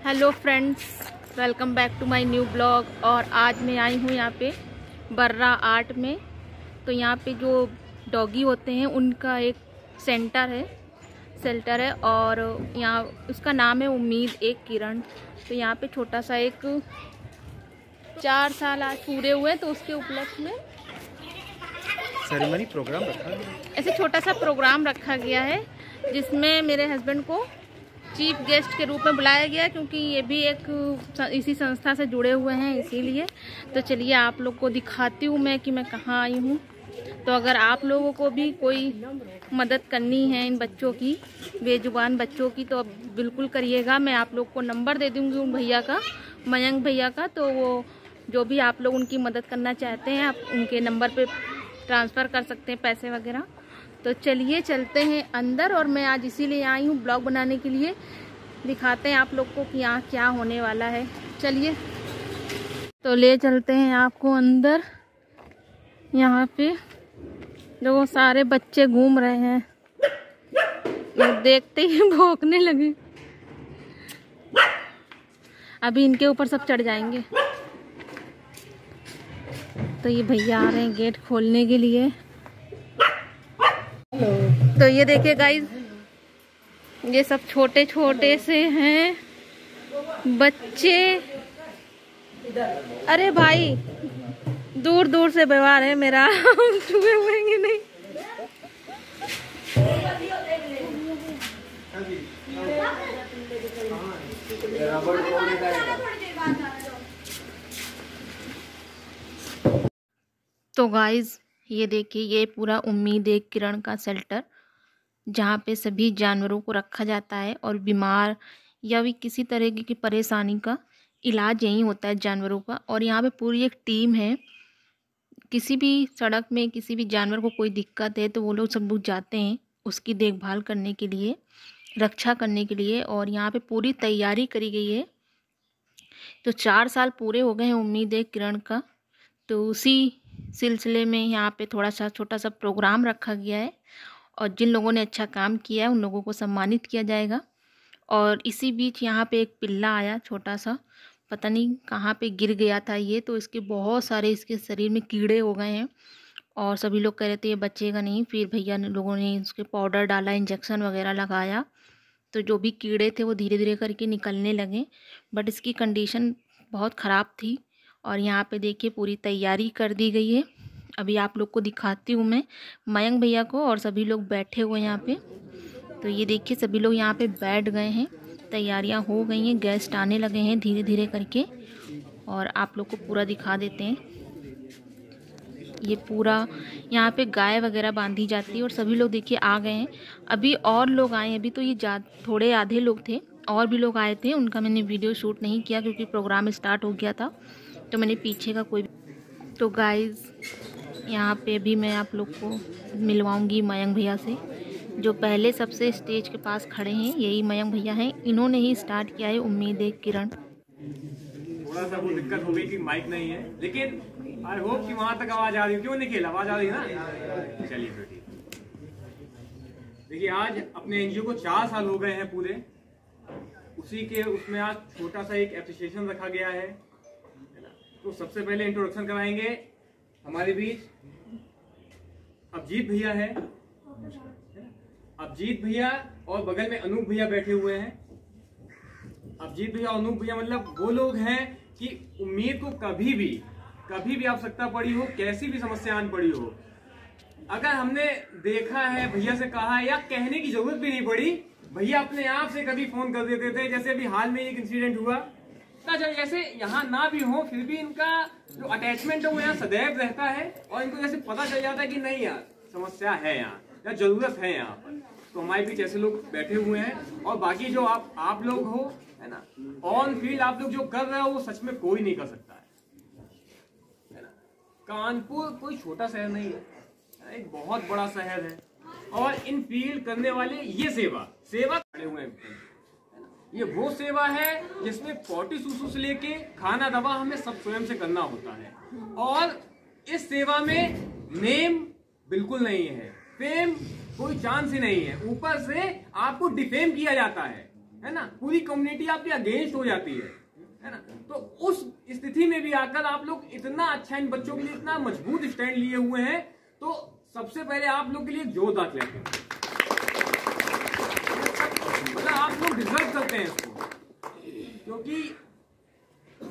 Hello friends, welcome back to my new blog. और आज मैं आई हूँ यहाँ पे बर्रा आर्ट में। तो यहाँ पे जो डॉगी होते हैं उनका एक शेल्टर है और यहाँ उसका नाम है उम्मीद एक किरण। तो यहाँ पे छोटा सा एक 4 साल आज पूरे हुए, तो उसके उपलक्ष्य में सेरेमनी प्रोग्राम रखा है। ऐसे छोटा सा प्रोग्राम रखा गया है जिसमें मेरे हस्बैंड को चीफ गेस्ट के रूप में बुलाया गया, क्योंकि ये भी एक इसी संस्था से जुड़े हुए हैं, इसीलिए। तो चलिए आप लोग को दिखाती हूँ मैं कि मैं कहाँ आई हूँ। तो अगर आप लोगों को भी कोई मदद करनी है इन बच्चों की, बेजुबान बच्चों की, तो बिल्कुल करिएगा। मैं आप लोग को नंबर दे दूँगी उन भैया का, मयंक भैया का। तो वो जो भी आप लोग उनकी मदद करना चाहते हैं, आप उनके नंबर पे ट्रांसफ़र कर सकते हैं पैसे वगैरह। तो चलिए चलते हैं अंदर। और मैं आज इसीलिए आई हूँ ब्लॉग बनाने के लिए, दिखाते हैं आप लोग को कि यहाँ क्या होने वाला है। चलिए तो ले चलते हैं आपको अंदर। यहाँ पे जो सारे बच्चे घूम रहे हैं, देखते ही भौंकने लगे। अभी इनके ऊपर सब चढ़ जाएंगे। तो ये भैया आ रहे हैं गेट खोलने के लिए। तो ये देखिए गाइस, ये सब छोटे छोटे से हैं बच्चे। अरे भाई, दूर दूर से व्यवहार है मेरा, छुए हुएंगे नहीं। तो गाइस ये देखिए, ये पूरा उम्मीद एक किरण का शेल्टर, जहाँ पे सभी जानवरों को रखा जाता है और बीमार या भी किसी तरह की परेशानी का इलाज यहीं होता है जानवरों का। और यहाँ पे पूरी एक टीम है। किसी भी सड़क में किसी भी जानवर को कोई दिक्कत है तो वो लोग सब लोग जाते हैं उसकी देखभाल करने के लिए, रक्षा करने के लिए। और यहाँ पे पूरी तैयारी करी गई है। तो 4 साल पूरे हो गए हैं उम्मीद एक किरण का। तो उसी सिलसिले में यहाँ पे थोड़ा सा छोटा सा प्रोग्राम रखा गया है और जिन लोगों ने अच्छा काम किया है उन लोगों को सम्मानित किया जाएगा। और इसी बीच यहाँ पे एक पिल्ला आया छोटा सा, पता नहीं कहाँ पे गिर गया था ये, तो इसके बहुत सारे इसके शरीर में कीड़े हो गए हैं और सभी लोग कह रहे थे ये बचेगा नहीं। फिर भैया लोगों ने इसके पाउडर डाला, इंजेक्शन वगैरह लगाया, तो जो भी कीड़े थे वो धीरे धीरे करके निकलने लगे। बट इसकी कंडीशन बहुत ख़राब थी। और यहाँ पे देखिए पूरी तैयारी कर दी गई है। अभी आप लोग को दिखाती हूँ मैं मयंक भैया को, और सभी लोग बैठे हुए हैं यहाँ पे। तो ये देखिए सभी लोग यहाँ पे बैठ गए हैं, तैयारियाँ हो गई हैं, गेस्ट आने लगे हैं धीरे धीरे करके। और आप लोग को पूरा दिखा देते हैं। ये पूरा यहाँ पे गाय वगैरह बांधी जाती है और सभी लोग देखिए आ गए हैं। अभी और लोग आए हैं, अभी तो ये थोड़े आधे लोग थे, और भी लोग आए थे, उनका मैंने वीडियो शूट नहीं किया क्योंकि प्रोग्राम स्टार्ट हो गया था। तो मैंने पीछे का कोई। तो गाइज़ यहाँ पे भी मैं आप लोग को मिलवाऊंगी मयंक भैया से, जो पहले सबसे स्टेज के पास खड़े हैं। यही मयंक भैया हैं, इन्होंने ही स्टार्ट किया है उम्मीद एक किरण। थोड़ा सा वो दिक्कत हो गई कि माइक नहीं है, लेकिन आई होप कि वहां तक आवाज आ रही है। क्यों निखिल, आवाज आ रही है ना? चलिए फिर ठीक। देखिए आज अपने एनजीओ को 4 साल हो गए हैं पूरे। उसी के उसमें आज छोटा सा एक एप्रिसिएशन रखा गया है। तो सबसे पहले इंट्रोडक्शन कराएंगे हमारे बीच अभिजीत भैया है। अभिजीत भैया और बगल में अनूप भैया बैठे हुए हैं। अभिजीत भैया और अनूप भैया मतलब वो लोग हैं कि उम्मीद को कभी भी आवश्यकता पड़ी हो, कैसी भी समस्या आन पड़ी हो, अगर हमने देखा है, भैया से कहा है या कहने की जरूरत भी नहीं पड़ी, भैया अपने आप से कभी फोन कर देते थे। जैसे अभी हाल में एक इंसिडेंट हुआ, जैसे यहाँ ना भी हो फिर भी इनका जो अटैचमेंट है वो यहाँ सदैव रहता है। और इनको जैसे पता चल जाता है कि नहीं यार समस्या है यहाँ या जरूरत है यहाँ पर, तो हमारे बीच ऐसे लोग बैठे हुए हैं। और बाकी जो आप लोग हो, है ना, ऑन फील्ड आप लोग जो कर रहे हो वो सच में कोई नहीं कर सकता है ना। कानपुर कोई छोटा शहर नहीं है, एक बहुत बड़ा शहर है। और इन फील्ड करने वाले ये सेवा खड़े हुए हैं। ये वो सेवा है जिसमें पोटी सुसु से लेके खाना दवा हमें सब स्वयं से करना होता है। और इस सेवा में नेम बिल्कुल नहीं है, फेम कोई चांस ही नहीं है। ऊपर से आपको डिफेम किया जाता है है ना, पूरी कम्युनिटी आपके अगेंस्ट हो जाती है ना। तो उस स्थिति में भी आकर आप लोग इतना अच्छा इन बच्चों के लिए इतना मजबूत स्टैंड लिए हुए हैं, तो सबसे पहले आप लोग के लिए जोरदार क्लैप है। मतलब आप लोग डिजर्व करते हैं इसको, क्योंकि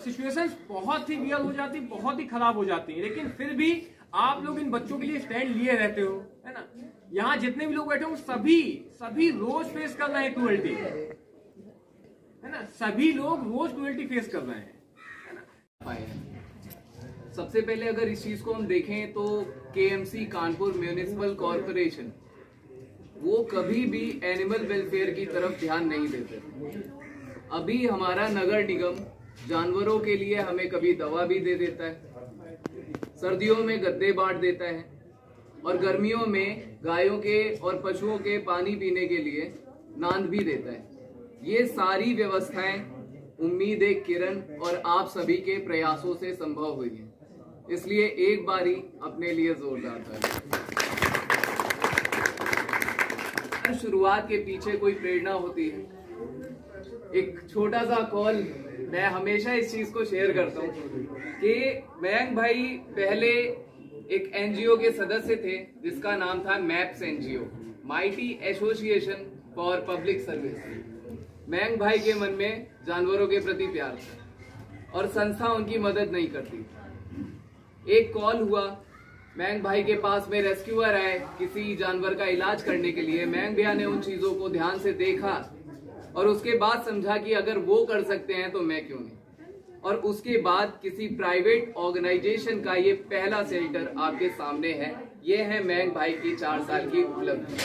सिचुएशंस बहुत ही वियर हो जाती, बहुत ही खराब हो जाती है, लेकिन फिर भी आप लोग इन बच्चों के लिए स्टैंड लिए रहते हो, है ना। यहाँ जितने भी लोग बैठे हो सभी रोज फेस कर रहे हैं क्रूएल्टी, है ना, सभी लोग रोज क्रूएल्टी फेस कर रहे हैं, है ना। सबसे पहले अगर इस चीज को हम देखें तो केएमसी कानपुर म्युनिसिपल कॉरपोरेशन वो कभी भी एनिमल वेलफेयर की तरफ ध्यान नहीं देते। अभी हमारा नगर निगम जानवरों के लिए हमें कभी दवा भी दे देता है, सर्दियों में गद्दे बांट देता है, और गर्मियों में गायों के और पशुओं के पानी पीने के लिए नांद भी देता है। ये सारी व्यवस्थाएं उम्मीद एक किरण और आप सभी के प्रयासों से संभव हुई है, इसलिए एक बारी अपने लिए जोरदार ताली। शुरुआत के पीछे कोई प्रेरणा होती है, एक छोटा सा कॉल। मैं हमेशा इस चीज को शेयर करता हूँ कि मयंक भाई पहले एक एनजीओ के सदस्य थे जिसका नाम था maps NGO, mighty association for public service. Mayank भाई के मन में जानवरों के प्रति प्यार था और संस्था उनकी मदद नहीं करती। एक कॉल हुआ, मयंक भाई के पास में रेस्क्यूअर आए किसी जानवर का इलाज करने के लिए। मयंक भैया ने उन चीजों को ध्यान से देखा और उसके बाद समझा कि अगर वो कर सकते हैं तो मैं क्यों नहीं। और उसके बाद किसी प्राइवेट ऑर्गेनाइजेशन का ये पहला शेल्टर आपके सामने है। ये है मयंक भाई की 4 साल की उपलब्धि।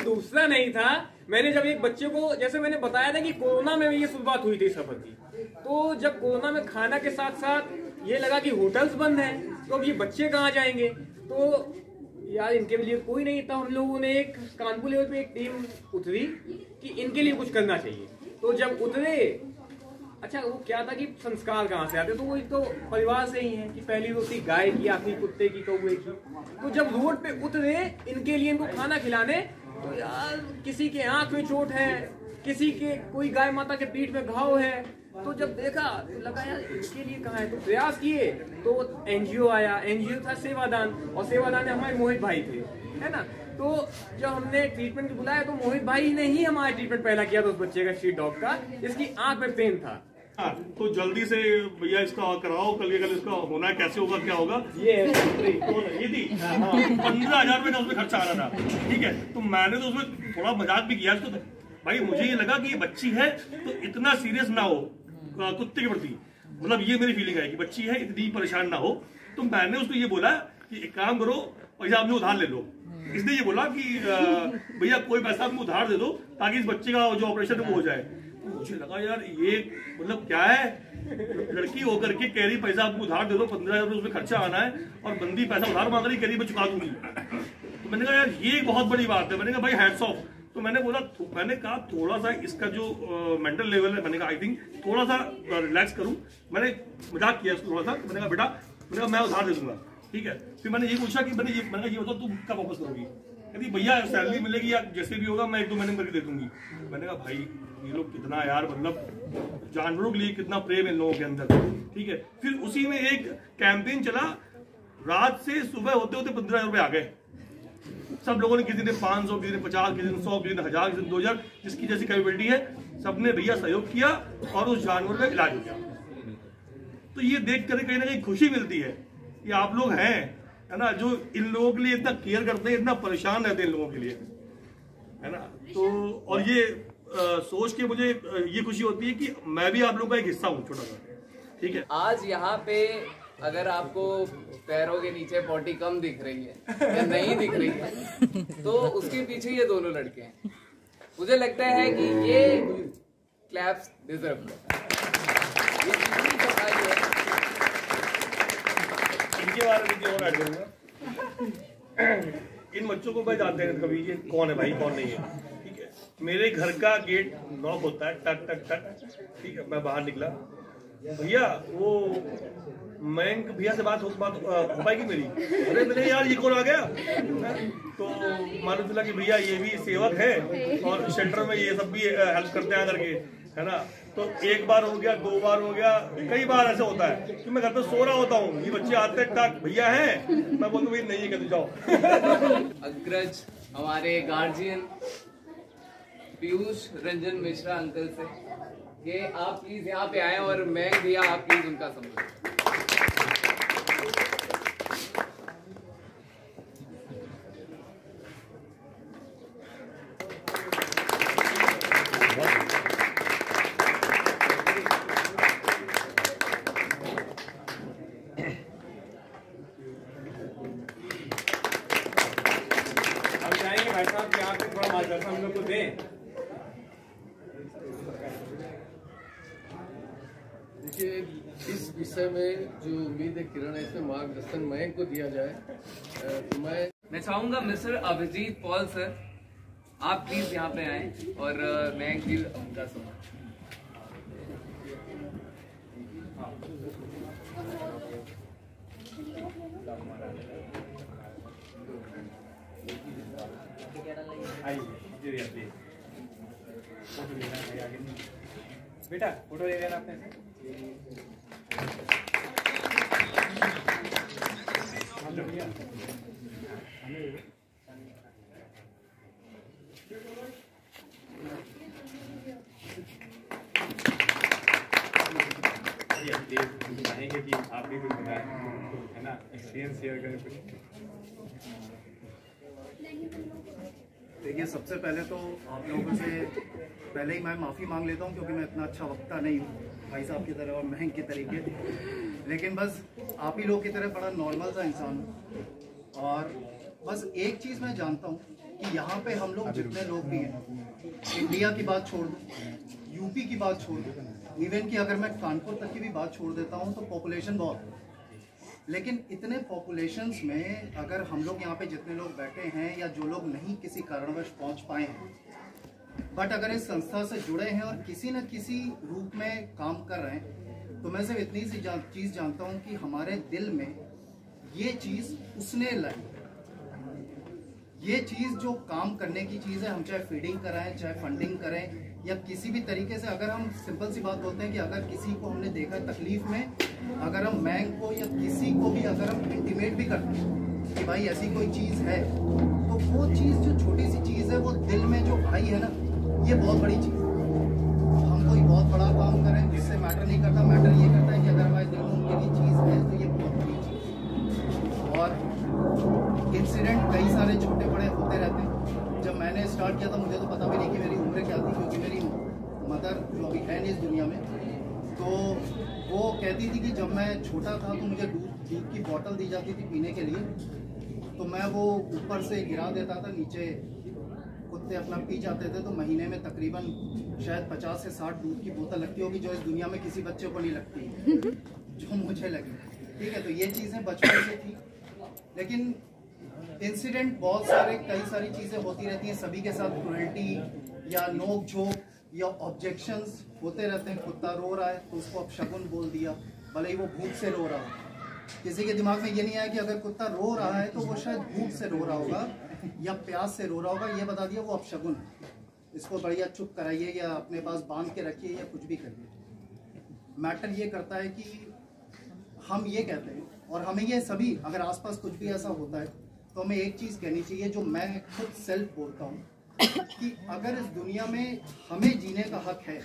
दूसरा नहीं था, मैंने जब एक बच्चे को, जैसे मैंने बताया था कि कोरोना में ये शुरुआत हुई थी सफर की, तो जब कोरोना में खाना के साथ साथ ये लगा कि होटल्स बंद हैं, तो अब ये बच्चे कहाँ जाएंगे, तो यार इनके लिए कोई नहीं था। हम लोगों ने एक कानपुर लेवल पे एक टीम उतरी कि इनके लिए कुछ करना चाहिए। तो जब उतरे, अच्छा वो क्या था कि संस्कार कहाँ से आते, तो वो तो परिवार से ही है कि पहली रोटी गाय की, आखिरी कुत्ते की, कौवे की। तो जब रोड पे उतरे इनके लिए, इनको खाना खिलाने, तो यार किसी के आंख में चोट है, किसी के कोई गाय माता के पीठ में घाव है, तो जब देखा तो लगा यार इसके लिए कहाँ है, तो प्रयास किए। तो एनजीओ आया, एनजीओ था सेवादान, और सेवादान में हमारे मोहित भाई थे, है ना। तो जब हमने ट्रीटमेंट बुलाया तो मोहित भाई ने ही हमारा ट्रीटमेंट पहला किया था उस बच्चे का, स्ट्रीट डॉग का, इसकी आंख में पेन था। हाँ, तो जल्दी से भैया इसका कराओ, कल इसका होना है, कैसे होगा, क्या होगा। ये थी 15,000 रुपए का उसमें खर्चा आ रहा था, ठीक है। तो मैंने तो उसमें थोड़ा मजाक भी किया इसको, भाई मुझे ये लगा कि ये बच्ची है तो इतना सीरियस ना हो कुत्ते के प्रति, मतलब ये मेरी फीलिंग है कि बच्ची है इतनी परेशान ना हो। तो मैंने उसको ये बोला कि एक काम करो, पैसा आपने उधार ले लो। इसने ये बोला कि भैया कोई पैसा आपको उधार दे दो ताकि इस बच्चे का जो ऑपरेशन है वो हो जाए। तो मुझे लगा यार ये मतलब क्या है, लड़की होकर के कह रही पैसा आपको उधार दे दो, 15,000 रुपये उसमें खर्चा आना है, और बंदी पैसा उधार मांग रही, कह रही मैं चुका दूंगी। तो मैंने कहा यार ये एक बहुत बड़ी बात है। मैंने कहा भाई हैट्स ऑफ। तो मैंने कहा थोड़ा सा इसका जो मेंटल लेवल है, मैंने कहा आई थिंक थोड़ा सा रिलैक्स करूं। मैंने मजाक किया इसको थोड़ा सा, मैंने कहा बेटा, मैं उधार दे दूंगा, ठीक है। फिर मैंने ये पूछा कि मैंने ये बताओ तुम कब वापस करोगी। कहती भैया सैलरी मिलेगी या जैसे भी होगा मैं 1-2 महीने करके दे दूंगी। मैंने कहा भाई ये लोग कितना यार, मतलब जानवरों के लिए कितना प्रेम है लोगों के अंदर, ठीक है। फिर उसी में एक कैंपेन चला, रात से सुबह होते होते 15,000 रुपए आ गए। सब लोगों ने, किसी ने 500, किसी ने 50, किसी ने 100, किसी ने 1000, किसी ने 2000, जिसकी जैसी कैपेबिलिटी है, सबने भैया सहयोग किया और उस जानवर का इलाज हो गया। तो ये देख कर कहीं ना कहीं खुशी मिलती है कि आप लोग हैं, है ना, जो इन लोगों के लिए इतना केयर करते हैं, इतना परेशान रहते हैं इन लोगों के लिए, है ना। तो और ये सोच के मुझे ये खुशी होती है कि मैं भी आप लोगों का एक हिस्सा हूँ, छोटा सा, ठीक है। आज यहाँ पे अगर आपको पैरों के नीचे पॉटी कम दिख रही है या नहीं दिख रही है, तो उसके पीछे ये दोनों लड़के हैं। मुझे लगता है कि ये क्लैप्स डिजर्व करता है। ये कितनी सफाई है, इनके बारे में और ऐड करूंगा। इन बच्चों को मैं जानते हैं कभी ये कौन है भाई, कौन नहीं है, ठीक है। मेरे घर का गेट लॉक होता है, टक टक टक, ठीक है। मैं बाहर निकला, भैया वो मयंक भैया से बात हो पाएगी मेरी? अरे मैंने यार ये कौन आ गया? तो मालूम चला कि भैया ये भी सेवक है और शेल्टर में ये सब भी हेल्प करते हैं करके, है ना। तो एक बार हो गया, 2 बार हो गया, कई बार ऐसे होता है कि मैं घर पे सो रहा होता हूँ, ये बच्चे आते हैं, टाक भैया हैं, मैं बोलता हूँ नहीं है, कहते जाओ। अग्रज हमारे गार्जियन पीयूष रंजन मिश्रा अंकल से कि आप प्लीज यहाँ पे आए और मयंक भैया आप प्लीज उनका सम्मान। हम चाहेंगे भाई साहब कि आप थोड़ा मार्गदर्शन हम लोग को दें। देखिए, इस विषय में जो उम्मीद है किरण है, इसमें मार्गदर्शन मयंक को दिया जाए। तो मैं चाहूंगा मिस्टर अभिजीत पॉल सर आप प्लीज यहाँ पे आए और मयंक जी उनका सम्मान। बेटा फोटो ले लेना अपने से। चाहेंगे कि आप भी कुछ बताएं, है ना, एक्सपीरियंस शेयर करें कुछ। देखिए, सबसे पहले तो आप लोगों से पहले ही मैं माफ़ी मांग लेता हूं क्योंकि मैं इतना अच्छा वक्ता नहीं हूं भाई साहब की तरह और महंग की तरीके, लेकिन बस आप ही लोग की तरह बड़ा नॉर्मल सा इंसान हूं। और बस एक चीज़ मैं जानता हूं कि यहाँ पे हम लोग जितने लोग भी हैं, इंडिया की बात छोड़ दूँ, यूपी की बात छोड़ दूँ, इवन कि अगर मैं कानपुर तक की भी बात छोड़ देता हूँ तो पॉपुलेशन बहुत है, लेकिन इतने पॉपुलेशंस में अगर हम लोग यहाँ पे जितने लोग बैठे हैं या जो लोग नहीं किसी कारणवश पहुँच पाए हैं, बट अगर इस संस्था से जुड़े हैं और किसी न किसी रूप में काम कर रहे हैं, तो मैं सिर्फ इतनी सी चीज़ जानता हूँ कि हमारे दिल में ये चीज़ उसने लाई, ये चीज़ जो काम करने की चीज़ है, हम चाहे फीडिंग कराएं, चाहे फंडिंग करें, या किसी भी तरीके से अगर हम सिंपल सी बात बोलते हैं कि अगर किसी को हमने देखा तकलीफ में, अगर हम मयंक को या किसी को भी अगर हम इंटीमेट भी करते हैं कि भाई ऐसी कोई चीज़ है, तो वो चीज़ जो छोटी सी चीज़ है वो दिल में जो आई है ना, ये बहुत बड़ी चीज़ है। हम कोई बहुत बड़ा काम करें इससे मैटर नहीं करता, मैटर ये करता है कि अगर हमारे दिल में उनके लिए चीज़ है तो ये बहुत बड़ी चीज़ है। और इंसिडेंट कई सारे छोटे बड़े होते रहते हैं। जब मैंने स्टार्ट किया था मुझे तो पता भी नहीं कि मेरी उम्र क्या थी, क्योंकि मेरी मदर जो अभी है नहीं इस दुनिया में, तो वो कहती थी कि जब मैं छोटा था तो मुझे दूध की बोतल दी जाती थी पीने के लिए, तो मैं वो ऊपर से गिरा देता था, नीचे कुत्ते अपना पी जाते थे, तो महीने में तकरीबन शायद 50 से 60 दूध की बोतल लगती होगी, जो इस दुनिया में किसी बच्चे को नहीं लगती, जो मुझे लगी। ठीक है, तो ये चीज़ें बचपन से थी, लेकिन इंसिडेंट बहुत सारे कई सारी चीज़ें होती रहती हैं, सभी के साथ क्रूएल्टी या नोक झोंक या ऑब्जेक्शंस होते रहते हैं। कुत्ता रो रहा है तो उसको अपशगुन बोल दिया, भले ही वो भूख से रो रहा हो। किसी के दिमाग में ये नहीं आया कि अगर कुत्ता रो रहा है तो वो शायद भूख से रो रहा होगा या प्यास से रो रहा होगा, ये बता दिया वो अपशगुन है, इसको बढ़िया चुप कराइए या अपने पास बांध के रखिए या कुछ भी करिए। मैटर ये करता है कि हम ये कहते हैं, और हमें ये सभी अगर आसपास कुछ भी ऐसा होता है तो हमें एक चीज़ कहनी चाहिए जो मैं खुद सेल्फ बोलता हूँ, कि अगर इस दुनिया में हमें जीने का हक है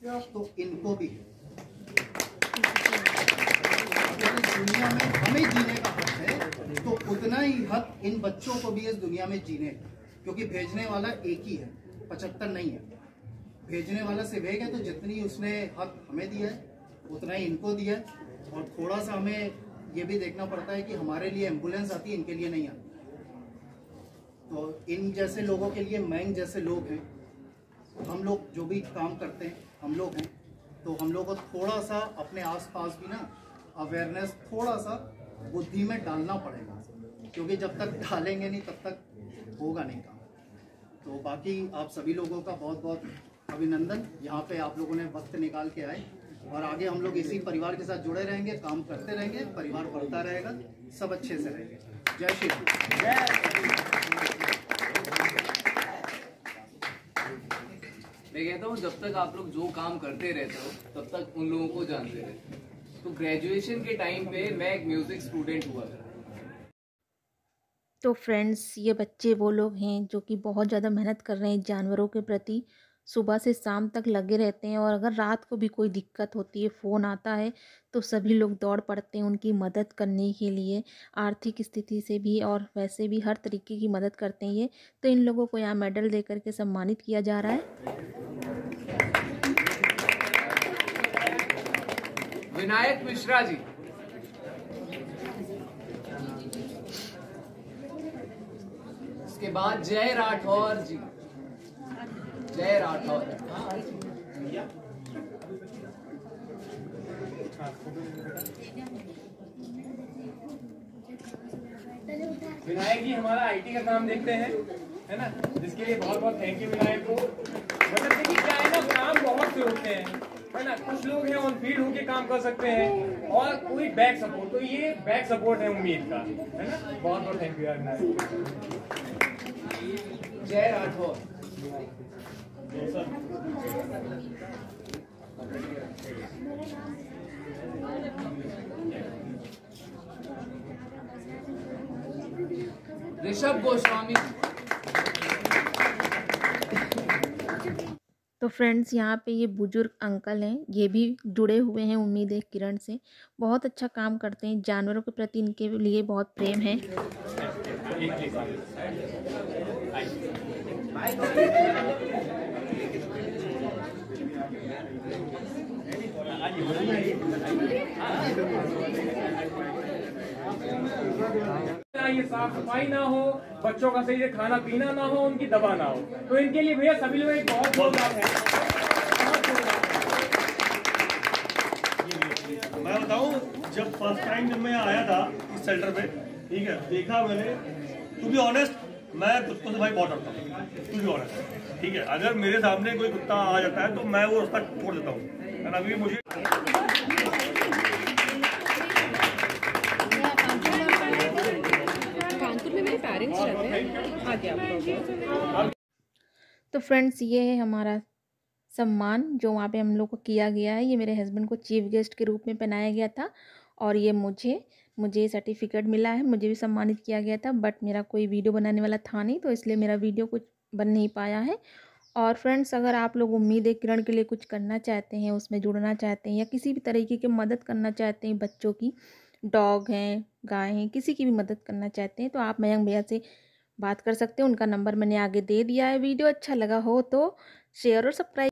तो इनको भी है। अगर इस दुनिया में हमें जीने का हक है तो उतना ही हक इन बच्चों को भी इस दुनिया में जीने का, क्योंकि भेजने वाला एक ही है, 75 नहीं है। भेजने वाला सिर्फ एक है, तो जितनी उसने हक हमें दिया है उतना ही इनको दिया है। और थोड़ा सा हमें ये भी देखना पड़ता है कि हमारे लिए एम्बुलेंस आती है, इनके लिए नहीं आती। तो इन जैसे लोगों के लिए, मयंक जैसे लोग हैं, हम लोग जो भी काम करते हैं हम लोग हैं, तो हम लोग को थोड़ा सा अपने आसपास भी ना अवेयरनेस थोड़ा सा बुद्धि में डालना पड़ेगा, क्योंकि जब तक डालेंगे नहीं तब तक होगा नहीं काम। तो बाकी आप सभी लोगों का बहुत बहुत अभिनंदन, यहाँ पे आप लोगों ने वक्त निकाल के आए और आगे हम लोग इसी परिवार के साथ जुड़े रहेंगे, काम करते रहेंगे, परिवार बढ़ता रहेगा, सब अच्छे से रहेंगे। जय श्री राम। मैं कहता हूँ जब तक आप लोग जो काम करते रहते हो तब तक उन लोगों को जानते रहते हो। तो ग्रेजुएशन के टाइम पे मैं एक म्यूजिक स्टूडेंट हुआ था। तो फ्रेंड्स, ये बच्चे वो लोग हैं जो कि बहुत ज़्यादा मेहनत कर रहे हैं जानवरों के प्रति, सुबह से शाम तक लगे रहते हैं। और अगर रात को भी कोई दिक्कत होती है, फ़ोन आता है, तो सभी लोग दौड़ पड़ते हैं उनकी मदद करने के लिए। आर्थिक स्थिति से भी और वैसे भी हर तरीके की मदद करते हैं ये। तो इन लोगों को यहाँ मेडल दे करके सम्मानित किया जा रहा है। विनायक मिश्रा जी, इसके बाद जय राठौर जी, जय राठौर। विनायक जी हमारा आईटी का काम देखते हैं, है ना, जिसके लिए बहुत बहुत थैंक यू विनायक को। मतलब देखिए क्या है ना, काम बहुत से होते हैं, है ना, कुछ लोग हैं ऑन फील्ड होके काम कर सकते हैं और कोई बैक सपोर्ट, तो ये बैक सपोर्ट है उम्मीद का, है ना। बहुत बहुत थैंक यू यार विनायक। जय राठौर। ऋषभ गोस्वामी। तो फ्रेंड्स, यहाँ पे ये बुजुर्ग अंकल हैं, ये भी जुड़े हुए हैं उम्मीद है किरण से। बहुत अच्छा काम करते हैं, जानवरों के प्रति इनके लिए बहुत प्रेम है। ये साफ सफाई ना हो, बच्चों का सही से खाना पीना ना हो, उनकी दवा ना हो, तो इनके लिए भैया सभी लोग एक बहुत जोरदार है। मैं बताऊं, जब फर्स्ट टाइम जब मैं आया था इस सेंटर पे, ठीक है, देखा मैंने, टू बी ऑनेस्ट, मैं कुत्तों से भाई बहुत डरता हूँ, टू बी ऑनेस्ट, ठीक है। अगर मेरे सामने कोई कुत्ता आ जाता है तो मैं वो रास्ता छोड़ देता हूँ, है ना। अभी मुझे तो फ्रेंड्स, ये है हमारा सम्मान जो वहाँ पे हम लोग को किया गया है। ये मेरे हस्बैंड को चीफ गेस्ट के रूप में पहनाया गया था और ये मुझे सर्टिफिकेट मिला है, मुझे भी सम्मानित किया गया था। बट मेरा कोई वीडियो बनाने वाला था नहीं, तो इसलिए मेरा वीडियो कुछ बन नहीं पाया है। और फ्रेंड्स, अगर आप लोग उम्मीद है किरण के लिए कुछ करना चाहते हैं, उसमें जुड़ना चाहते हैं या किसी भी तरीके की मदद करना चाहते हैं, बच्चों की, डॉग हैं, गाय हैं, किसी की भी मदद करना चाहते हैं, तो आप मयंक भैया से बात कर सकते हैं। उनका नंबर मैंने आगे दे दिया है। वीडियो अच्छा लगा हो तो शेयर और सब्सक्राइब